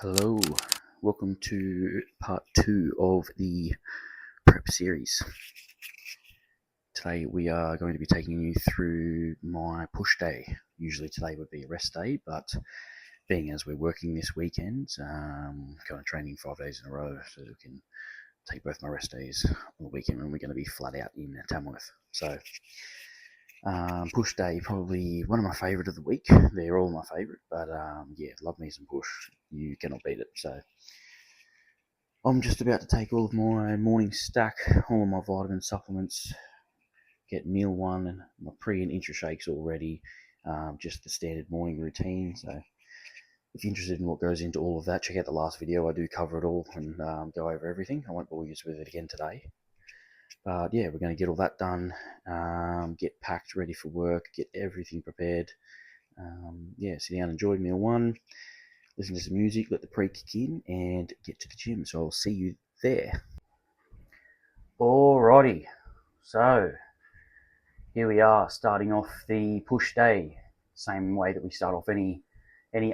Hello, welcome to part 2 of the prep series. Today we are going to be taking you through my push day. Usually today would be a rest day, but being as we're working this weekend, kind of training 5 days in a row, so we can take both my rest days on the weekend when we're going to be flat out in Tamworth. So push day, probably one of my favourite of the week. They're all my favourite, but yeah, love me some push. You cannot beat it. So I'm just about to take all of my morning stack, all of my vitamin supplements, get meal one and my pre and intra shakes all ready, just the standard morning routine. So if you're interested in what goes into all of that, check out the last video. I do cover it all and go over everything. I won't bore you with it again today. But yeah, we're going to get all that done, get packed, ready for work, get everything prepared. Yeah, sit down, enjoy meal one, listen to some music, let the pre kick in, and get to the gym. So I'll see you there. Alrighty, so here we are starting off the push day, same way that we start off any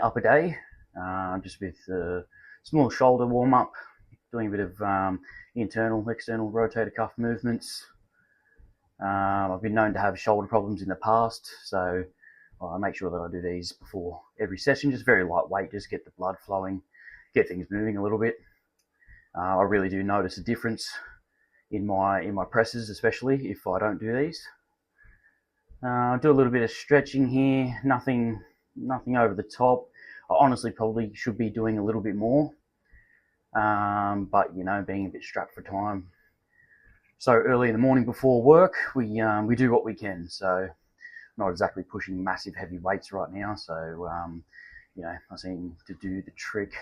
upper day, just with a small shoulder warm up, doing a bit of internal, external rotator cuff movements. I've been known to have shoulder problems in the past, so I make sure that I do these before every session, just very lightweight, just get the blood flowing, get things moving a little bit. I really do notice a difference in my presses, especially if I don't do these. Do a little bit of stretching here, nothing over the top. I honestly probably should be doing a little bit more, but you know, being a bit strapped for time. So early in the morning before work, we do what we can. So not exactly pushing massive heavy weights right now. So you know, I seem to do the trick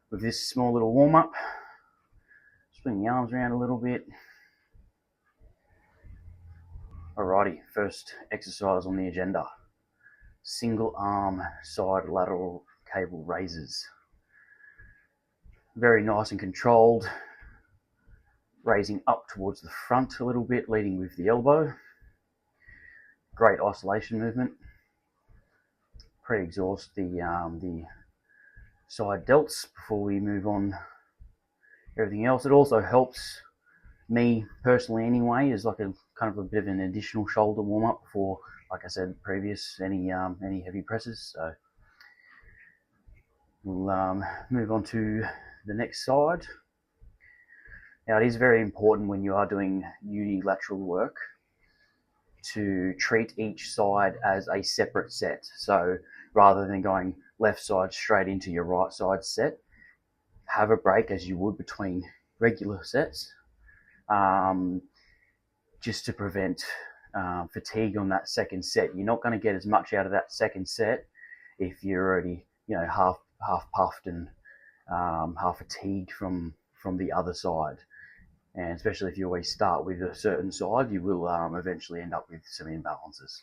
with this small little warm up. Swing the arms around a little bit. Alrighty, first exercise on the agenda. Single arm side lateral cable raises. Very nice and controlled. Raising up towards the front a little bit, leading with the elbow. Great isolation movement. Pre-exhaust the side delts before we move on everything else. It also helps me personally anyway, is like a kind of a bit of an additional shoulder warm up before, like I said previous, any heavy presses. So we'll move on to the next side. Now it is very important when you are doing unilateral work to treat each side as a separate set. So rather than going left side straight into your right side set, have a break as you would between regular sets, just to prevent fatigue on that second set. You're not going to get as much out of that second set if you're already, you know, half puffed and half fatigued from the other side. And especially if you always start with a certain side, you will eventually end up with some imbalances.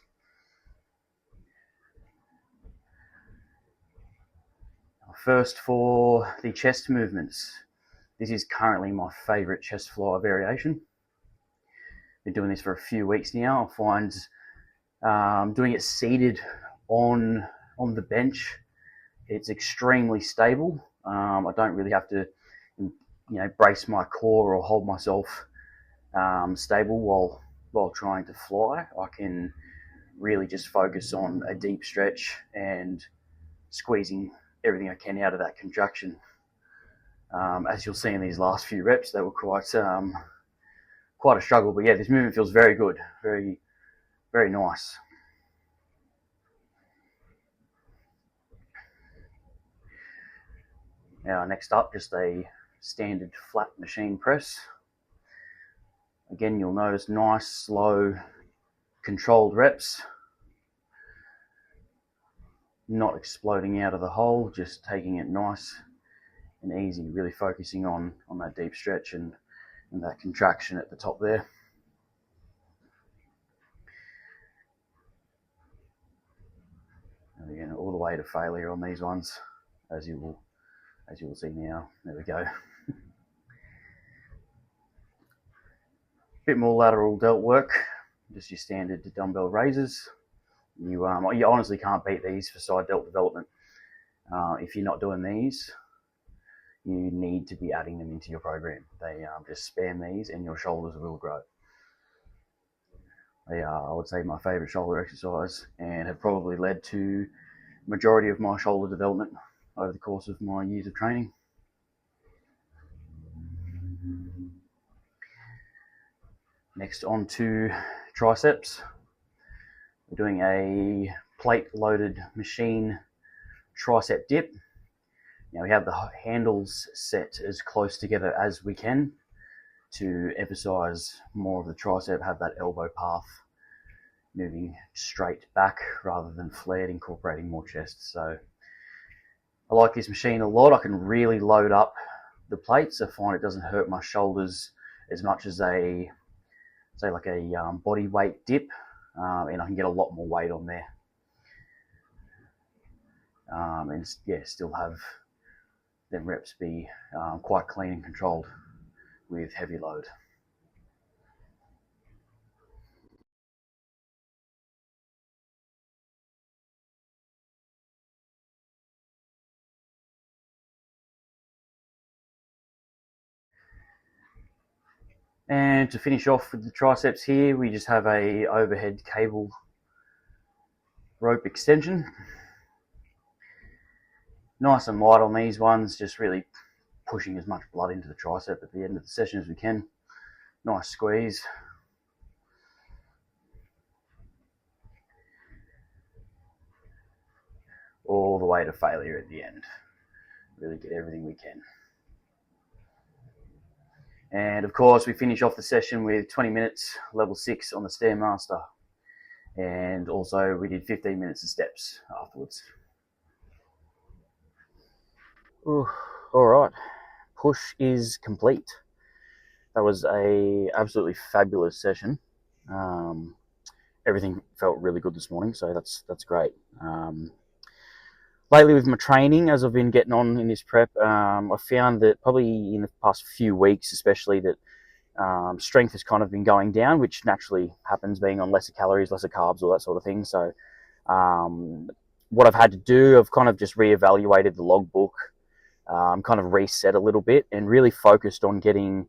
First, for the chest movements. This is currently my favorite chest flyer variation. Been doing this for a few weeks now. I find doing it seated on the bench, it's extremely stable. I don't really have to, you know, brace my core or hold myself stable while trying to fly. I can really just focus on a deep stretch and squeezing everything I can out of that contraction. As you'll see in these last few reps, they were quite a struggle, but yeah, this movement feels very good, very, very nice. Now, next up, just a standard flat machine press. Again, you'll notice nice, slow, controlled reps. Not exploding out of the hole, just taking it nice and easy, really focusing on that deep stretch and that contraction at the top there. And again, all the way to failure on these ones, as you will see now. There we go. Bit more lateral delt work, just your standard dumbbell raises. You honestly can't beat these for side delt development. If you're not doing these, you need to be adding them into your program. They just spam these and your shoulders will grow. They are, I would say, my favourite shoulder exercise and have probably led to the majority of my shoulder development over the course of my years of training. Next on to triceps. We're doing a plate-loaded machine tricep dip. Now we have the handles set as close together as we can to emphasize more of the tricep, have that elbow path moving straight back rather than flared, incorporating more chest. So I like this machine a lot. I can really load up the plates. I find it doesn't hurt my shoulders as much as a, say, like a body weight dip, and I can get a lot more weight on there. And yeah, still have them reps be quite clean and controlled with heavy load. And to finish off with the triceps here, we just have a overhead cable rope extension. Nice and light on these ones, just really pushing as much blood into the tricep at the end of the session as we can. Nice squeeze. All the way to failure at the end. Really get everything we can. And of course, we finish off the session with 20 minutes, level 6 on the Stairmaster. And also we did 15 minutes of steps afterwards. Ooh, all right, push is complete. That was a absolutely fabulous session. Everything felt really good this morning, so that's great. Lately with my training, as I've been getting on in this prep, I found that probably in the past few weeks especially that strength has kind of been going down, which naturally happens being on lesser calories, lesser carbs, all that sort of thing. So what I've had to do, I've kind of just reevaluated the logbook, kind of reset a little bit and really focused on getting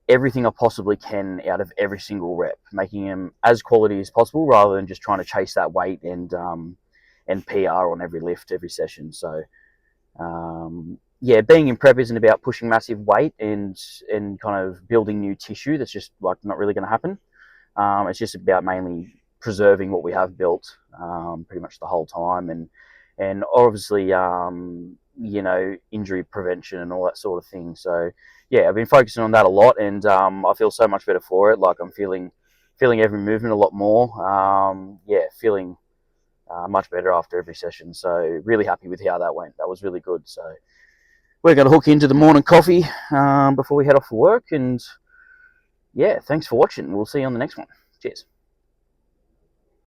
everything I possibly can out of every single rep, making them as quality as possible rather than just trying to chase that weight and PR on every lift, every session. So yeah, being in prep isn't about pushing massive weight and kind of building new tissue. That's just like not really going to happen. It's just about mainly preserving what we have built pretty much the whole time, and obviously you know, injury prevention and all that sort of thing. So yeah, I've been focusing on that a lot, and I feel so much better for it. Like I'm feeling every movement a lot more. Yeah, feeling much better after every session. So really happy with how that went. That was really good. So we're going to hook into the morning coffee before we head off for work. And yeah, thanks for watching. We'll see you on the next one. Cheers.